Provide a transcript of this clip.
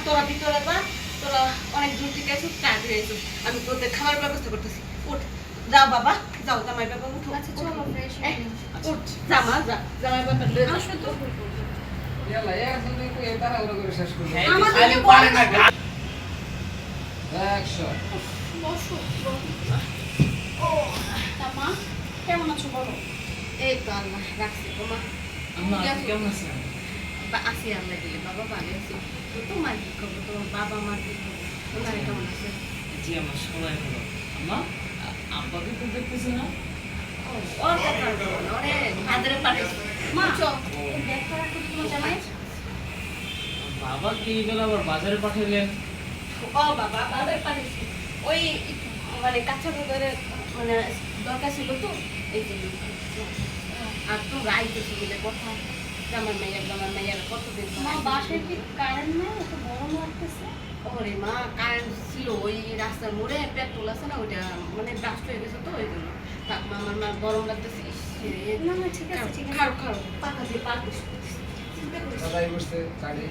তোরা ভিতরে যা, তোরা অনেক দূর থেকে এসে টায়ার্ড হয়ে গেছিস, আমি তোদের খাবার ব্যবস্থা করতেছি। উঠ, যাও বাবা, যাও জামাই বাবা উঠো। আচ্ছা চলো ফ্রেশ হয়ে নিই। উঠ, জামা যা, জামাই বাবা লয়ে যা। আসো তো। ইয়ালা এখন তো এই তাড়াহুড়ো করে শেষ করব। আমাদের খালি পারে না অ্যাকশন। বসো। ও তা মা কেমন আছো বলো? এই তো আল্লাহ রাখছি তোমা। আম্মা আপনি কেমন আছেন? আসি আল্লাহ দিলে, বাবা ভালো আছি। তো তোমার কি খবর, তোমার বাবা মার কি খবর, ওনারা কেমন আছে? জি আমার সবাই ভালো। আম্মা আব্বাকে তো দেখতেছ না? ও, ওর কথা আর বলো না, ওরে বাজারে পাঠাইছি। মা চল দেখা রাখো তোমার জামাই। বাবা কি এই বেলা আবার বাজারে পাঠাইলেন? ও বাবা বাজারে পাঠাইছি, ওই মানে কাঁচা বাজারে মানে দরকার ছিল তো এই জন্য। আর তোমরা আইতেছি বলে কথা, আমার মেয়ের কতদিন পর মা আইতেছি। বাসায় কি কারেন্ট নাই? এত গরম লাগতেছে। ওরে মা কারেন্ট ছিল, ওই রাস্তার মোড়ে পেট্রোল আছে না, ওইটা মানে ব্লাস্ট হয়ে গেছে তো ওই জন্য। থাক মা, আমার মা গরম লাগতেছে। ইস, না না ঠিক আছে ঠিক আছে। খাও খাও, পাখা দিয়ে পাক দিস। চিন্তা করিস না। দাদাই বসতে গাড়ি